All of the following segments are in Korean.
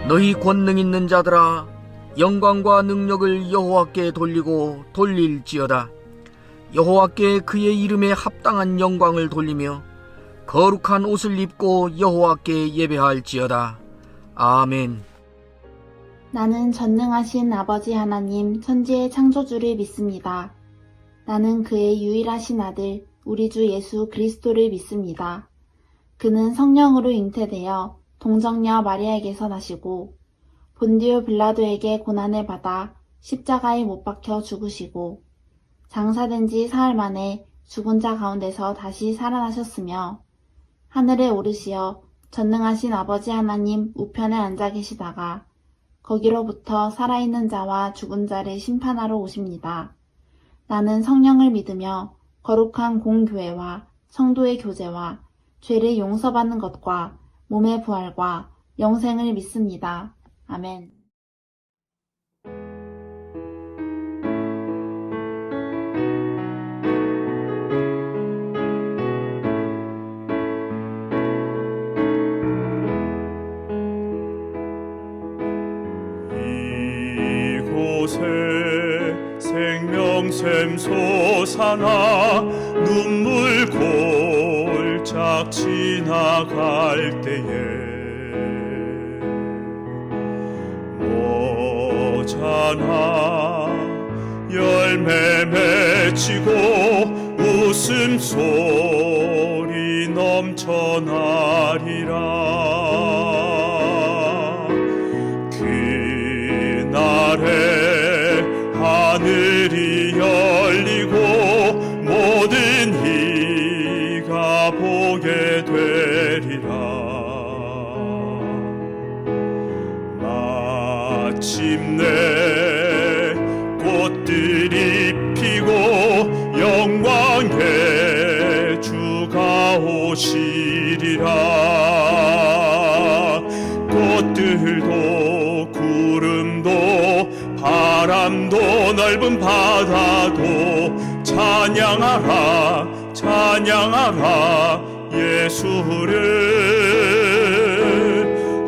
너희 권능 있는 자들아, 영광과 능력을 여호와께 돌리고 돌릴지어다. 여호와께 그의 이름에 합당한 영광을 돌리며 거룩한 옷을 입고 여호와께 예배할지어다. 아멘. 나는 전능하신 아버지 하나님 천지의 창조주를 믿습니다. 나는 그의 유일하신 아들 우리 주 예수 그리스도를 믿습니다. 그는 성령으로 잉태되어 동정녀 마리아에게서 나시고 본디오 빌라도에게 고난을 받아 십자가에 못 박혀 죽으시고 장사된 지 사흘 만에 죽은 자 가운데서 다시 살아나셨으며 하늘에 오르시어 전능하신 아버지 하나님 우편에 앉아 계시다가 거기로부터 살아있는 자와 죽은 자를 심판하러 오십니다. 나는 성령을 믿으며 거룩한 공교회와 성도의 교제와 죄를 용서받는 것과 몸의 부활과 영생을 믿습니다. 아멘. 이곳에 생명샘 솟아나 눈물 골짝 지나갈 때에 모자나 열매 맺히고 웃음소리 넘쳐나리라. 그날에 하늘이 열리고 모든 이가 보게 되리라. 마침내 꽃들이 피고 영광의 주가 오시리라. 꽃들도 구름도 바람도 넓은 바다도 찬양하라 찬양하라 예수를.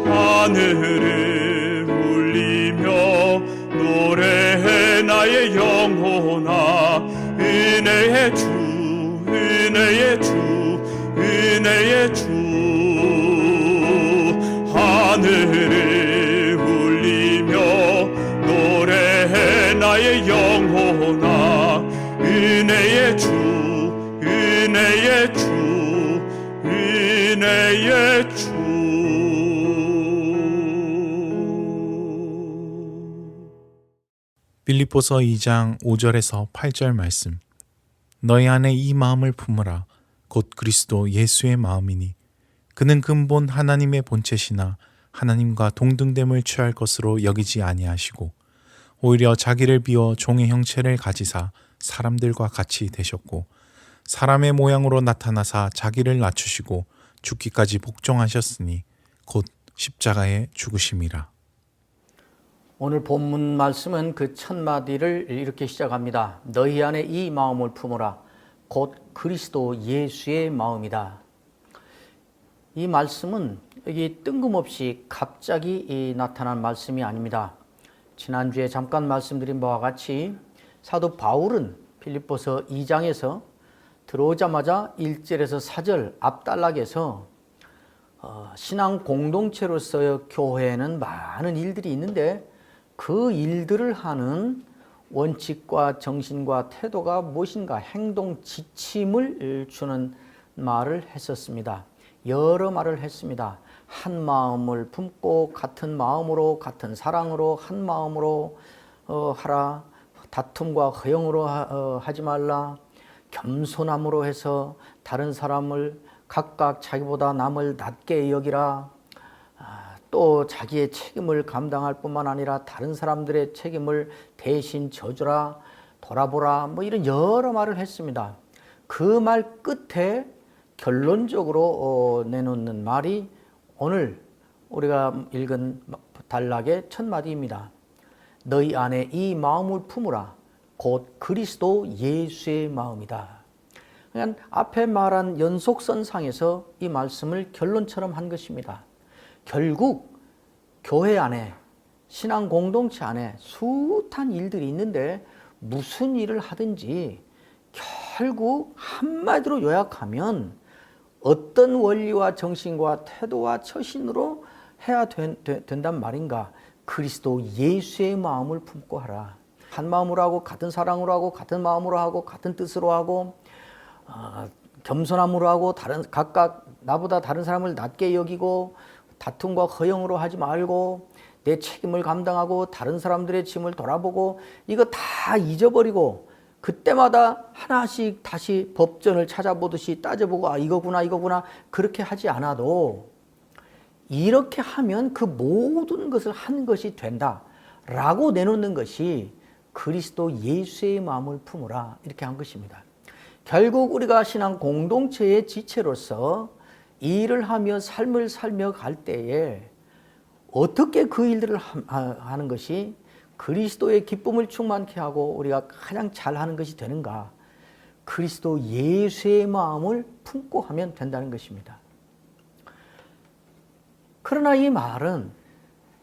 하늘을 울리며 노래해 나의 영혼아. 은혜의 주 은혜의 주 은혜의 주. 하늘을 울리며 노래해 나의 영혼아. 은혜의 주 은혜의 주 은혜의 주. 빌립보서 2장 5절에서 8절 말씀. 너희 안에 이 마음을 품으라. 곧 그리스도 예수의 마음이니 그는 근본 하나님의 본체시나 하나님과 동등됨을 취할 것으로 여기지 아니하시고 오히려 자기를 비워 종의 형체를 가지사 사람들과 같이 되셨고 사람의 모양으로 나타나사 자기를 낮추시고 죽기까지 복종하셨으니 곧 십자가에 죽으심이라. 오늘 본문 말씀은 그 첫 마디를 이렇게 시작합니다. 너희 안에 이 마음을 품으라. 곧 그리스도 예수의 마음이다. 이 말씀은 여기 뜬금없이 갑자기 나타난 말씀이 아닙니다. 지난주에 잠깐 말씀드린 바와 같이 사도 바울은 빌립보서 2장에서 들어오자마자 1절에서 4절 앞단락에서 신앙 공동체로서의 교회에는 많은 일들이 있는데 그 일들을 하는 원칙과 정신과 태도가 무엇인가 행동 지침을 주는 말을 했었습니다. 여러 말을 했습니다. 한 마음을 품고 같은 마음으로 같은 사랑으로 한 마음으로 하라. 다툼과 허영으로 하지 말라. 겸손함으로 해서 다른 사람을 각각 자기보다 남을 낮게 여기라. 또 자기의 책임을 감당할 뿐만 아니라 다른 사람들의 책임을 대신 져주라. 돌아보라. 뭐 이런 여러 말을 했습니다. 그 말 끝에 결론적으로 내놓는 말이 오늘 우리가 읽은 단락의 첫 마디입니다. 너희 안에 이 마음을 품으라. 곧 그리스도 예수의 마음이다. 그냥 앞에 말한 연속선상에서 이 말씀을 결론처럼 한 것입니다. 결국 교회 안에, 신앙 공동체 안에 숱한 일들이 있는데 무슨 일을 하든지 결국 한마디로 요약하면 어떤 원리와 정신과 태도와 처신으로 해야 된단 말인가? 그리스도 예수의 마음을 품고 하라. 한 마음으로 하고 같은 사랑으로 하고 같은 마음으로 하고 같은 뜻으로 하고 겸손함으로 하고 각각 나보다 다른 사람을 낮게 여기고 다툼과 허영으로 하지 말고 내 책임을 감당하고 다른 사람들의 짐을 돌아보고 이거 다 잊어버리고 그때마다 하나씩 다시 법전을 찾아보듯이 따져보고 이거구나 그렇게 하지 않아도 이렇게 하면 그 모든 것을 한 것이 된다라고 내놓는 것이 그리스도 예수의 마음을 품으라 이렇게 한 것입니다. 결국 우리가 신앙 공동체의 지체로서 일을 하며 삶을 살며 갈 때에 어떻게 그 일들을 하는 것이 그리스도의 기쁨을 충만케 하고 우리가 가장 잘하는 것이 되는가? 그리스도 예수의 마음을 품고 하면 된다는 것입니다. 그러나 이 말은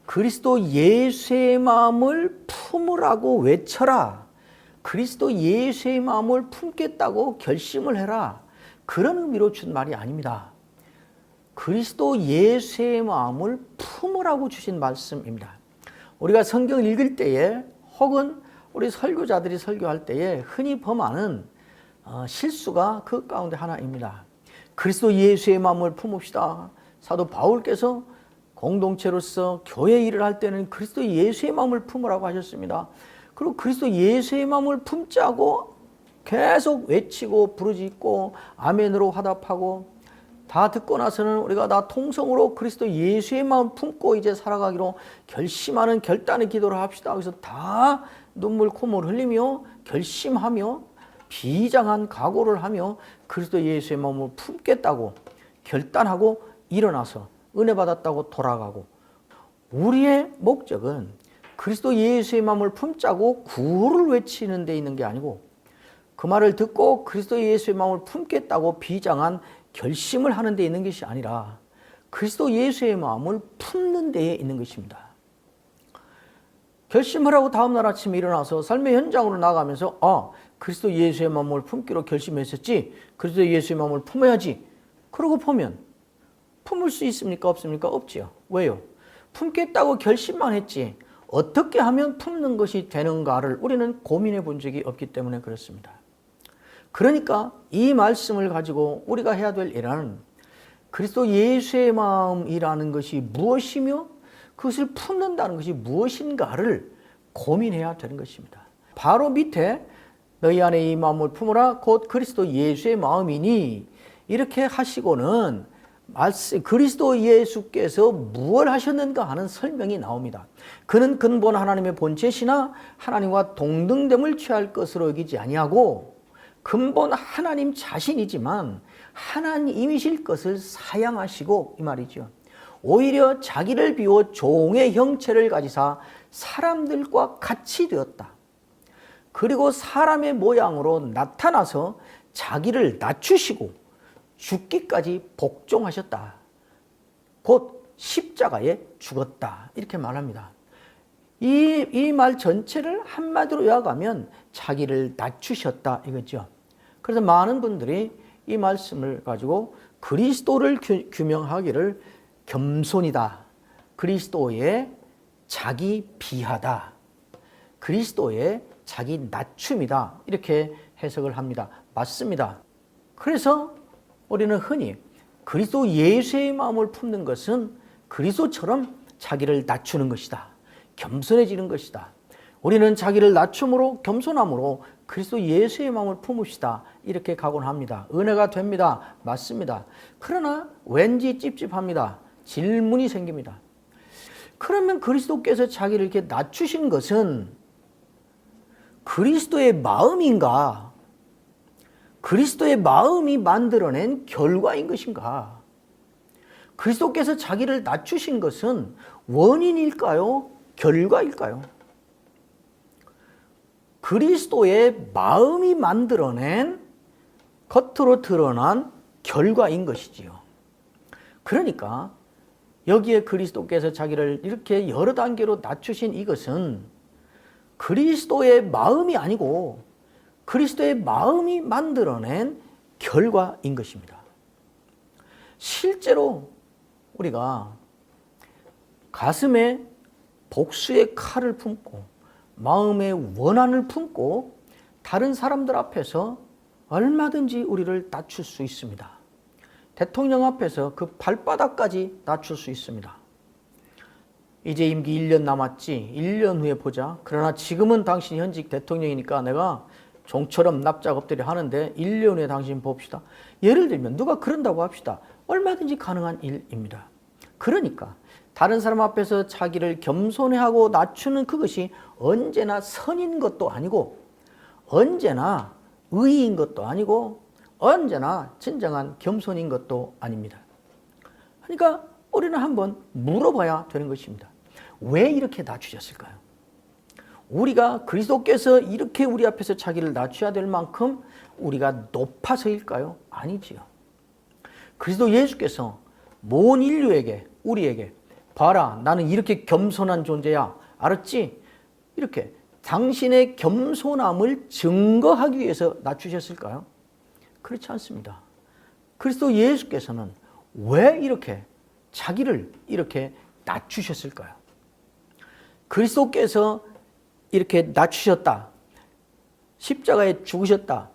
그리스도 예수의 마음을 품으라고 외쳐라. 그리스도 예수의 마음을 품겠다고 결심을 해라. 그런 의미로 준 말이 아닙니다. 그리스도 예수의 마음을 품으라고 주신 말씀입니다. 우리가 성경을 읽을 때에 혹은 우리 설교자들이 설교할 때에 흔히 범하는 실수가 그 가운데 하나입니다. 그리스도 예수의 마음을 품읍시다. 사도 바울께서 공동체로서 교회 일을 할 때는 그리스도 예수의 마음을 품으라고 하셨습니다. 그리고 그리스도 예수의 마음을 품자고 계속 외치고 부르짖고 아멘으로 화답하고 다 듣고 나서는 우리가 다 통성으로 그리스도 예수의 마음 품고 이제 살아가기로 결심하는 결단의 기도를 합시다. 그래서 다 눈물 콧물 흘리며 결심하며 비장한 각오를 하며 그리스도 예수의 마음을 품겠다고 결단하고 일어나서 은혜 받았다고 돌아가고 우리의 목적은 그리스도 예수의 마음을 품자고 구호를 외치는 데 있는 게 아니고 그 말을 듣고 그리스도 예수의 마음을 품겠다고 비장한 결심을 하는 데 있는 것이 아니라 그리스도 예수의 마음을 품는 데에 있는 것입니다. 결심을 하고 다음날 아침에 일어나서 삶의 현장으로 나가면서 그리스도 예수의 마음을 품기로 결심했었지 그리스도 예수의 마음을 품어야지 그러고 보면 품을 수 있습니까? 없습니까? 없지요. 왜요? 품겠다고 결심만 했지 어떻게 하면 품는 것이 되는가를 우리는 고민해 본 적이 없기 때문에 그렇습니다. 그러니까 이 말씀을 가지고 우리가 해야 될 일은 그리스도 예수의 마음이라는 것이 무엇이며 그것을 품는다는 것이 무엇인가를 고민해야 되는 것입니다. 바로 밑에 너희 안에 이 마음을 품으라 곧 그리스도 예수의 마음이니 이렇게 하시고는 그리스도 예수께서 무엇을 하셨는가 하는 설명이 나옵니다. 그는 근본 하나님의 본체시나 하나님과 동등됨을 취할 것으로 여기지 아니하고 근본 하나님 자신이지만 하나님이실 것을 사양하시고 이 말이죠. 오히려 자기를 비워 종의 형체를 가지사 사람들과 같이 되었다. 그리고 사람의 모양으로 나타나서 자기를 낮추시고 죽기까지 복종하셨다. 곧 십자가에 죽었다. 이렇게 말합니다. 이 말 전체를 한마디로 요약하면 자기를 낮추셨다 이거죠. 그래서 많은 분들이 이 말씀을 가지고 그리스도를 규명하기를 겸손이다. 그리스도의 자기 비하다. 그리스도의 자기 낮춤이다. 이렇게 해석을 합니다. 맞습니다. 그래서 우리는 흔히 그리스도 예수의 마음을 품는 것은 그리스도처럼 자기를 낮추는 것이다. 겸손해지는 것이다. 우리는 자기를 낮춤으로 겸손함으로 그리스도 예수의 마음을 품읍시다. 이렇게 각오합니다. 은혜가 됩니다. 맞습니다. 그러나 왠지 찝찝합니다. 질문이 생깁니다. 그러면 그리스도께서 자기를 이렇게 낮추신 것은 그리스도의 마음인가? 그리스도의 마음이 만들어낸 결과인 것인가? 그리스도께서 자기를 낮추신 것은 원인일까요? 결과일까요? 그리스도의 마음이 만들어낸 겉으로 드러난 결과인 것이지요. 그러니까 여기에 그리스도께서 자기를 이렇게 여러 단계로 낮추신 이것은 그리스도의 마음이 아니고 그리스도의 마음이 만들어낸 결과인 것입니다. 실제로 우리가 가슴에 복수의 칼을 품고 마음에 원한을 품고 다른 사람들 앞에서 얼마든지 우리를 낮출 수 있습니다. 대통령 앞에서 그 발바닥까지 낮출 수 있습니다. 이제 임기 1년 남았지, 1년 후에 보자. 그러나 지금은 당신이 현직 대통령이니까 내가 종처럼 납작 엎드려 하는데 1년 후에 당신 봅시다. 예를 들면 누가 그런다고 합시다. 얼마든지 가능한 일입니다. 그러니까 다른 사람 앞에서 자기를 겸손해하고 낮추는 그것이 언제나 선인 것도 아니고 언제나 의인 것도 아니고 언제나 진정한 겸손인 것도 아닙니다. 그러니까 우리는 한번 물어봐야 되는 것입니다. 왜 이렇게 낮추셨을까요? 우리가 그리스도께서 이렇게 우리 앞에서 자기를 낮춰야 될 만큼 우리가 높아서일까요? 아니지요. 그리스도 예수께서 모든 인류에게, 우리에게 봐라, 나는 이렇게 겸손한 존재야. 알았지? 이렇게 당신의 겸손함을 증거하기 위해서 낮추셨을까요? 그렇지 않습니다. 그리스도 예수께서는 왜 이렇게 자기를 이렇게 낮추셨을까요? 그리스도께서 이렇게 낮추셨다. 십자가에 죽으셨다.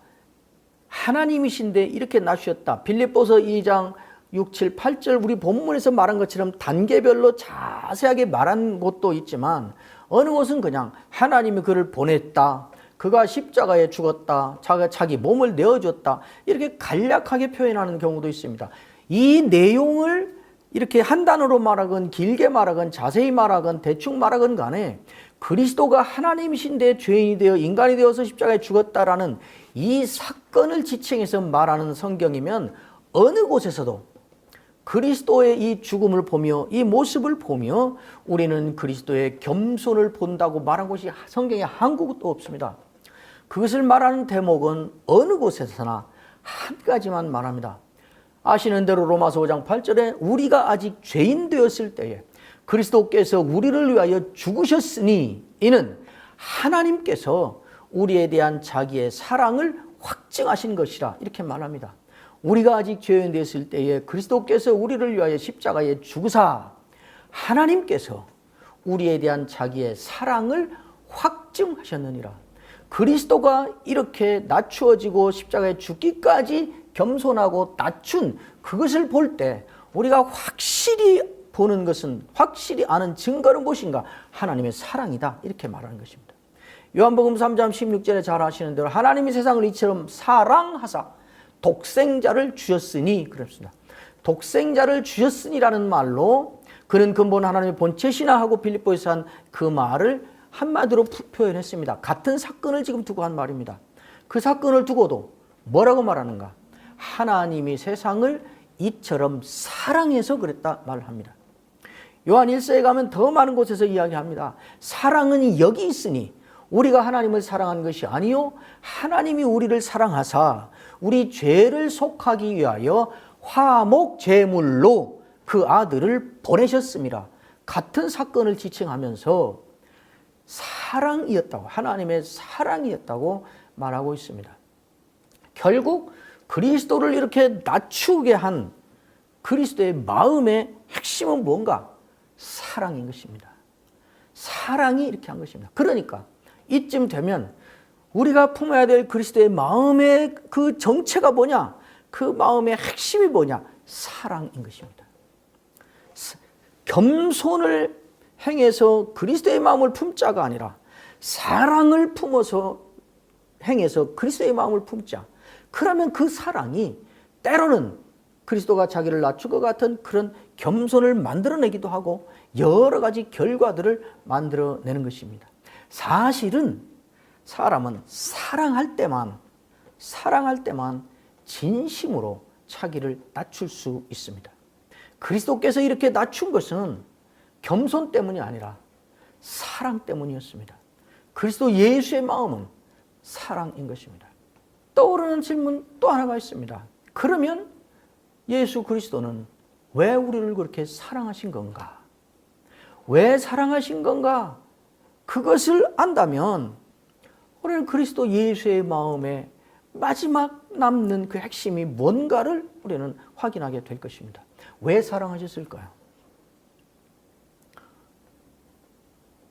하나님이신데 이렇게 낮추셨다. 빌립보서 2장 6, 7, 8절 우리 본문에서 말한 것처럼 단계별로 자세하게 말한 곳도 있지만 어느 곳은 그냥 하나님이 그를 보냈다. 그가 십자가에 죽었다. 자기 몸을 내어줬다. 이렇게 간략하게 표현하는 경우도 있습니다. 이 내용을 이렇게 한 단어로 말하건 길게 말하건 자세히 말하건 대충 말하건 간에 그리스도가 하나님이신데 죄인이 되어 인간이 되어서 십자가에 죽었다라는 이 사건을 지칭해서 말하는 성경이면 어느 곳에서도 그리스도의 이 죽음을 보며 이 모습을 보며 우리는 그리스도의 겸손을 본다고 말한 곳이 성경에 한 곳도 없습니다. 그것을 말하는 대목은 어느 곳에서나 한 가지만 말합니다. 아시는 대로 로마서 5장 8절에 우리가 아직 죄인 되었을 때에 그리스도께서 우리를 위하여 죽으셨으니 이는 하나님께서 우리에 대한 자기의 사랑을 확증하신 것이라 이렇게 말합니다. 우리가 아직 죄인 되었을 때에 그리스도께서 우리를 위하여 십자가에 죽으사 하나님께서 우리에 대한 자기의 사랑을 확증하셨느니라. 그리스도가 이렇게 낮추어지고 십자가에 죽기까지 겸손하고 낮춘 그것을 볼 때 우리가 확실히 보는 것은 확실히 아는 증거는 무엇인가? 하나님의 사랑이다 이렇게 말하는 것입니다. 요한복음 3장 16절에 잘 아시는 대로 하나님이 세상을 이처럼 사랑하사 독생자를 주셨으니 그랬습니다. 독생자를 주셨으니라는 말로 그는 근본 하나님의 본체시나 하고 빌립보에서 한 그 말을 한마디로 표현했습니다. 같은 사건을 지금 두고 한 말입니다. 그 사건을 두고도 뭐라고 말하는가? 하나님이 세상을 이처럼 사랑해서 그랬다 말합니다. 요한 1서에 가면 더 많은 곳에서 이야기합니다. 사랑은 여기 있으니 우리가 하나님을 사랑한 것이 아니요 하나님이 우리를 사랑하사 우리 죄를 속하기 위하여 화목 제물로 그 아들을 보내셨습니다. 같은 사건을 지칭하면서 사랑이었다고 하나님의 사랑이었다고 말하고 있습니다. 결국 그리스도를 이렇게 낮추게 한 그리스도의 마음의 핵심은 뭔가? 사랑인 것입니다. 사랑이 이렇게 한 것입니다. 그러니까 이쯤 되면 우리가 품어야 될 그리스도의 마음의 그 정체가 뭐냐? 그 마음의 핵심이 뭐냐? 사랑인 것입니다. 겸손을 행해서 그리스도의 마음을 품자가 아니라 사랑을 품어서 행해서 그리스도의 마음을 품자. 그러면 그 사랑이 때로는 그리스도가 자기를 낮출 것 같은 그런 겸손을 만들어내기도 하고 여러 가지 결과들을 만들어내는 것입니다. 사실은 사람은 사랑할 때만 진심으로 자기를 낮출 수 있습니다. 그리스도께서 이렇게 낮춘 것은 겸손 때문이 아니라 사랑 때문이었습니다. 그리스도 예수의 마음은 사랑인 것입니다. 떠오르는 질문 또 하나가 있습니다. 그러면 예수 그리스도는 왜 우리를 그렇게 사랑하신 건가? 왜 사랑하신 건가? 그것을 안다면 우리는 그리스도 예수의 마음에 마지막 남는 그 핵심이 뭔가를 우리는 확인하게 될 것입니다. 왜 사랑하셨을까요?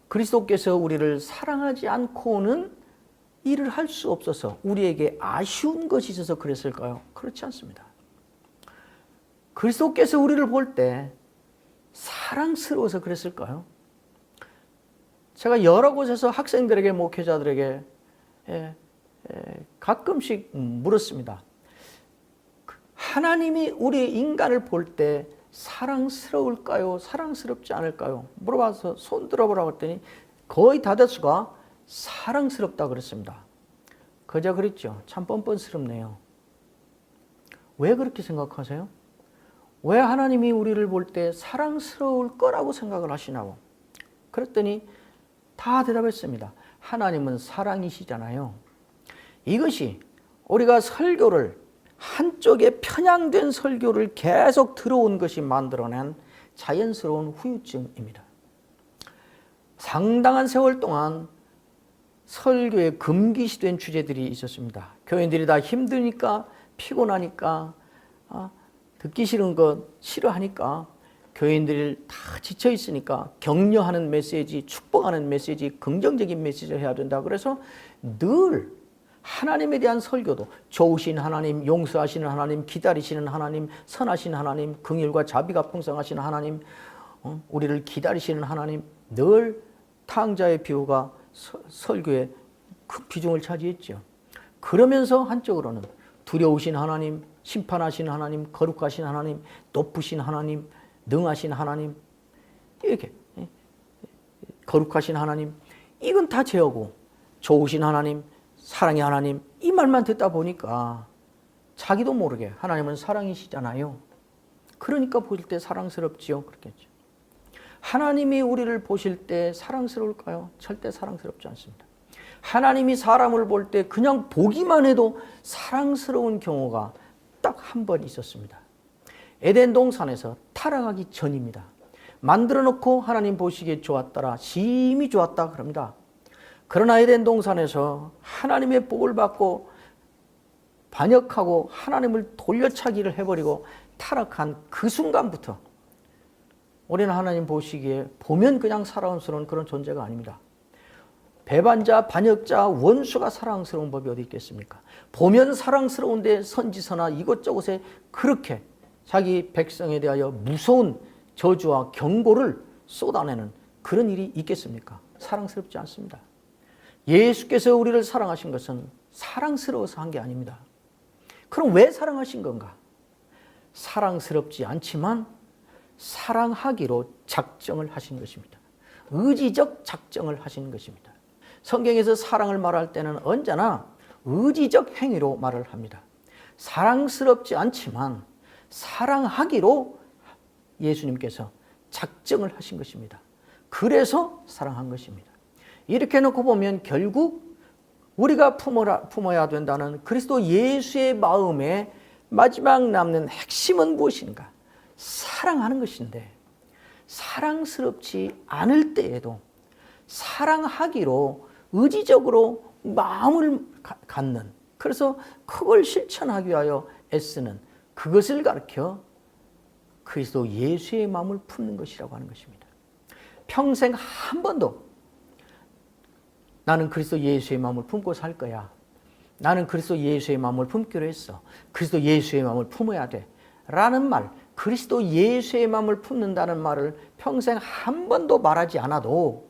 그리스도께서 우리를 사랑하지 않고는 일을 할 수 없어서 우리에게 아쉬운 것이 있어서 그랬을까요? 그렇지 않습니다. 그리스도께서 우리를 볼 때 사랑스러워서 그랬을까요? 제가 여러 곳에서 학생들에게, 목회자들에게 가끔씩 물었습니다. 하나님이 우리 인간을 볼 때 사랑스러울까요? 사랑스럽지 않을까요? 물어봐서 손 들어보라고 했더니 거의 다대수가 사랑스럽다 그랬습니다. 그저 그랬죠. 참 뻔뻔스럽네요. 왜 그렇게 생각하세요? 왜 하나님이 우리를 볼 때 사랑스러울 거라고 생각을 하시나요? 그랬더니 다 대답했습니다. 하나님은 사랑이시잖아요. 이것이 우리가 설교를, 한쪽에 편향된 설교를 계속 들어온 것이 만들어낸 자연스러운 후유증입니다. 상당한 세월 동안 설교에 금기시된 주제들이 있었습니다. 교인들이 다 힘드니까, 피곤하니까, 듣기 싫은 것 싫어하니까, 교인들이 다 지쳐 있으니까 격려하는 메시지, 축복하는 메시지, 긍정적인 메시지를 해야 된다. 그래서 늘 하나님에 대한 설교도 좋으신 하나님, 용서하시는 하나님, 기다리시는 하나님, 선하신 하나님, 긍휼과 자비가 풍성하신 하나님, 우리를 기다리시는 하나님, 늘 탕자의 비유가 설교에 큰 비중을 차지했죠. 그러면서 한쪽으로는 두려우신 하나님, 심판하신 하나님, 거룩하신 하나님, 높으신 하나님, 능하신 하나님, 이렇게 거룩하신 하나님, 이건 다 제어고, 좋으신 하나님, 사랑의 하나님, 이 말만 듣다 보니까 자기도 모르게 하나님은 사랑이시잖아요. 그러니까 보실 때 사랑스럽지요. 그렇겠죠. 하나님이 우리를 보실 때 사랑스러울까요? 절대 사랑스럽지 않습니다. 하나님이 사람을 볼 때 그냥 보기만 해도 사랑스러운 경우가 딱 한 번 있었습니다. 에덴 동산에서 타락하기 전입니다. 만들어 놓고 하나님 보시기에 좋았더라, 심히 좋았다 그럽니다. 그러나 에덴 동산에서 하나님의 복을 받고 반역하고 하나님을 돌려차기를 해버리고 타락한 그 순간부터 우리는 하나님 보시기에 보면 그냥 사랑스러운 그런 존재가 아닙니다. 배반자, 반역자, 원수가 사랑스러운 법이 어디 있겠습니까? 보면 사랑스러운데 선지서나 이것저것에 그렇게 자기 백성에 대하여 무서운 저주와 경고를 쏟아내는 그런 일이 있겠습니까? 사랑스럽지 않습니다. 예수께서 우리를 사랑하신 것은 사랑스러워서 한 게 아닙니다. 그럼 왜 사랑하신 건가? 사랑스럽지 않지만 사랑하기로 작정을 하신 것입니다. 의지적 작정을 하신 것입니다. 성경에서 사랑을 말할 때는 언제나 의지적 행위로 말을 합니다. 사랑스럽지 않지만 사랑하기로 예수님께서 작정을 하신 것입니다. 그래서 사랑한 것입니다. 이렇게 놓고 보면 결국 우리가 품어야 된다는 그리스도 예수의 마음에 마지막 남는 핵심은 무엇인가? 사랑하는 것인데, 사랑스럽지 않을 때에도 사랑하기로 의지적으로 마음을 갖는, 그래서 그걸 실천하기 위하여 애쓰는, 그것을 가르쳐 그리스도 예수의 마음을 품는 것이라고 하는 것입니다. 평생 한 번도 나는 그리스도 예수의 마음을 품고 살 거야, 나는 그리스도 예수의 마음을 품기로 했어, 그리스도 예수의 마음을 품어야 돼 라는 말, 그리스도 예수의 마음을 품는다는 말을 평생 한 번도 말하지 않아도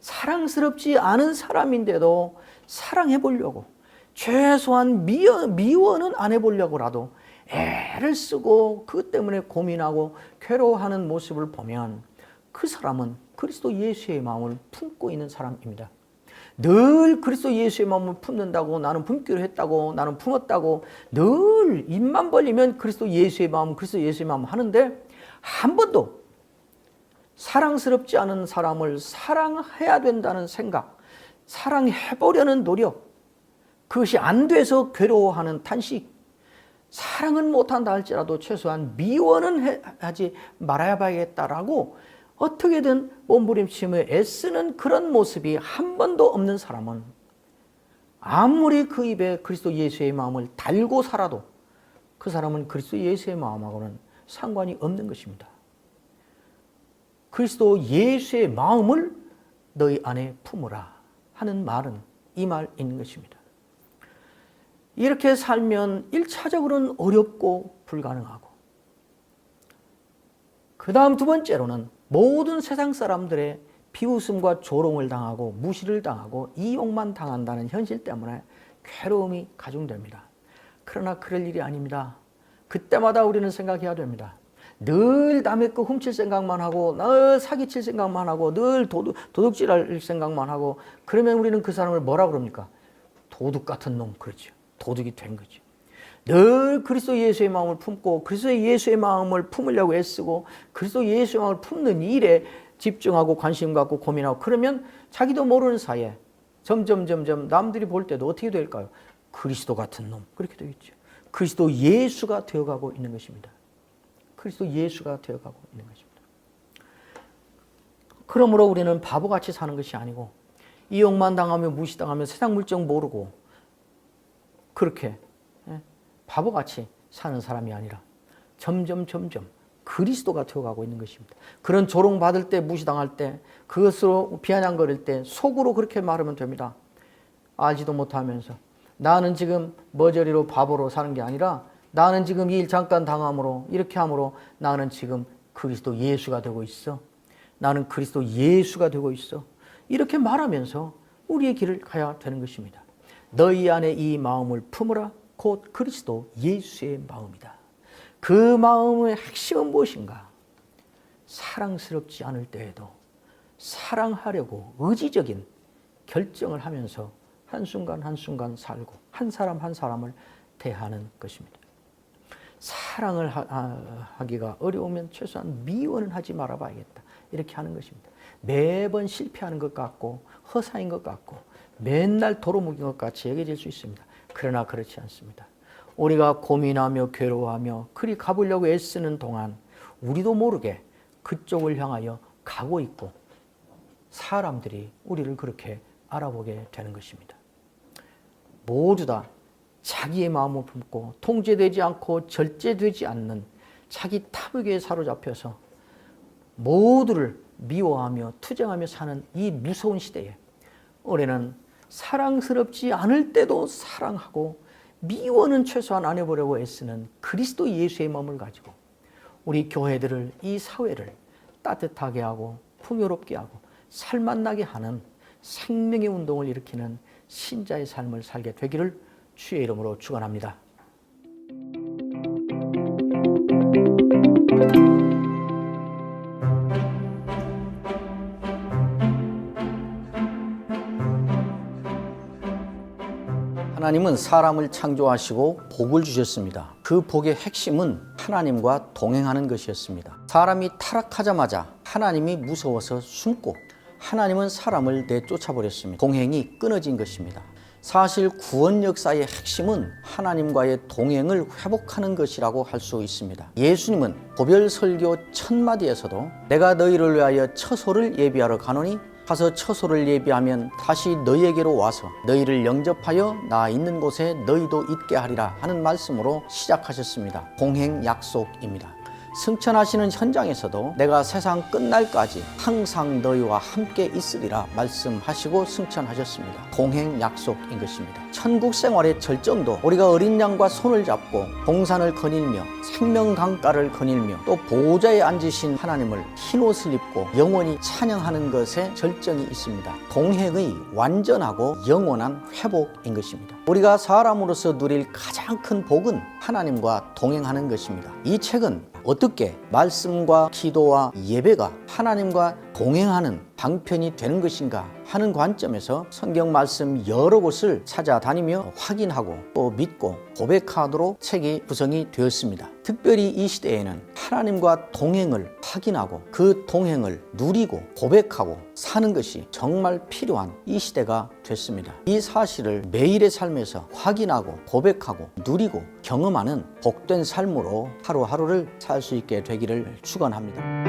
사랑스럽지 않은 사람인데도 사랑해 보려고, 최소한 미워는 안 해보려고라도 애를 쓰고 그것 때문에 고민하고 괴로워하는 모습을 보면 그 사람은 그리스도 예수의 마음을 품고 있는 사람입니다. 늘 그리스도 예수의 마음을 품는다고, 나는 품기로 했다고, 나는 품었다고 늘 입만 벌리면 그리스도 예수의 마음, 그리스도 예수의 마음 하는데 한 번도 사랑스럽지 않은 사람을 사랑해야 된다는 생각, 사랑해보려는 노력, 그것이 안 돼서 괴로워하는 탄식, 사랑은 못한다 할지라도 최소한 미워는 하지 말아야 봐야겠다라고 어떻게든 몸부림치며 애쓰는 그런 모습이 한 번도 없는 사람은 아무리 그 입에 그리스도 예수의 마음을 달고 살아도 그 사람은 그리스도 예수의 마음하고는 상관이 없는 것입니다. 그리스도 예수의 마음을 너희 안에 품으라 하는 말은 이 말인 것입니다. 이렇게 살면 1차적으로는 어렵고 불가능하고, 그 다음 두 번째로는 모든 세상 사람들의 비웃음과 조롱을 당하고 무시를 당하고 이용만 당한다는 현실 때문에 괴로움이 가중됩니다. 그러나 그럴 일이 아닙니다. 그때마다 우리는 생각해야 됩니다. 늘 남의 거 훔칠 생각만 하고, 늘 사기칠 생각만 하고, 늘 도둑질할 생각만 하고, 그러면 우리는 그 사람을 뭐라 그럽니까? 도둑 같은 놈, 그렇죠. 도둑이 된 거죠. 늘 그리스도 예수의 마음을 품고 그리스도 예수의 마음을 품으려고 애쓰고 그리스도 예수의 마음을 품는 일에 집중하고 관심 갖고 고민하고, 그러면 자기도 모르는 사이에 점점 남들이 볼 때도 어떻게 될까요? 그리스도 같은 놈, 그렇게 되겠죠. 그리스도 예수가 되어가고 있는 것입니다. 그리스도 예수가 되어가고 있는 것입니다. 그러므로 우리는 바보같이 사는 것이 아니고 이용만 당하며 무시당하며 세상 물정 모르고 그렇게 바보같이 사는 사람이 아니라 점점 그리스도가 되어가고 있는 것입니다. 그런 조롱받을 때, 무시당할 때, 그것으로 비아냥거릴 때 속으로 그렇게 말하면 됩니다. 알지도 못하면서 나는 지금 머저리로 바보로 사는 게 아니라 나는 지금 이 일 잠깐 당함으로 이렇게 함으로 나는 지금 그리스도 예수가 되고 있어. 나는 그리스도 예수가 되고 있어. 이렇게 말하면서 우리의 길을 가야 되는 것입니다. 너희 안에 이 마음을 품으라. 곧 그리스도 예수의 마음이다. 그 마음의 핵심은 무엇인가? 사랑스럽지 않을 때에도 사랑하려고 의지적인 결정을 하면서 한순간 한순간 살고 한 사람 한 사람을 대하는 것입니다. 사랑을 하기가 어려우면 최소한 미워는 하지 말아봐야겠다. 이렇게 하는 것입니다. 매번 실패하는 것 같고 허사인 것 같고 맨날 도루묵인 것 같이 여겨질 수 있습니다. 그러나 그렇지 않습니다. 우리가 고민하며 괴로워하며 그리 가보려고 애쓰는 동안 우리도 모르게 그쪽을 향하여 가고 있고 사람들이 우리를 그렇게 알아보게 되는 것입니다. 모두 다 자기의 마음을 품고 통제되지 않고 절제되지 않는 자기 탐욕에 사로잡혀서 모두를 미워하며 투정하며 사는 이 무서운 시대에 우리는 사랑스럽지 않을 때도 사랑하고 미워는 최소한 안 해보려고 애쓰는 그리스도 예수의 마음을 가지고 우리 교회들을, 이 사회를 따뜻하게 하고 풍요롭게 하고 살맛나게 하는 생명의 운동을 일으키는 신자의 삶을 살게 되기를 주의 이름으로 축원합니다. 하나님은 사람을 창조하시고 복을 주셨습니다. 그 복의 핵심은 하나님과 동행하는 것이었습니다. 사람이 타락하자마자 하나님이 무서워서 숨고 하나님은 사람을 내쫓아버렸습니다. 동행이 끊어진 것입니다. 사실 구원 역사의 핵심은 하나님과의 동행을 회복하는 것이라고 할 수 있습니다. 예수님은 고별 설교 1000마디에서도 내가 너희를 위하여 처소를 예비하러 가노니 가서 처소를 예비하면 다시 너희에게로 와서 너희를 영접하여 나 있는 곳에 너희도 있게 하리라 하는 말씀으로 시작하셨습니다. 동행 약속입니다. 승천하시는 현장에서도 내가 세상 끝날까지 항상 너희와 함께 있으리라 말씀하시고 승천하셨습니다. 동행 약속인 것입니다. 천국 생활의 절정도 우리가 어린 양과 손을 잡고 동산을 거닐며 생명 강가를 거닐며 또 보좌에 앉으신 하나님을 흰옷을 입고 영원히 찬양하는 것에 절정이 있습니다. 동행의 완전하고 영원한 회복인 것입니다. 우리가 사람으로서 누릴 가장 큰 복은 하나님과 동행하는 것입니다. 이 책은 어떻게 말씀과 기도와 예배가 하나님과 동행하는 방편이 되는 것인가 하는 관점에서 성경 말씀 여러 곳을 찾아다니며 확인하고 또 믿고 고백하도록 책이 구성이 되었습니다. 특별히 이 시대에는 하나님과 동행을 확인하고 그 동행을 누리고 고백하고 사는 것이 정말 필요한 이 시대가 됐습니다. 이 사실을 매일의 삶에서 확인하고 고백하고 누리고 경험하는 복된 삶으로 하루하루를 살 수 있게 되기를 축원합니다.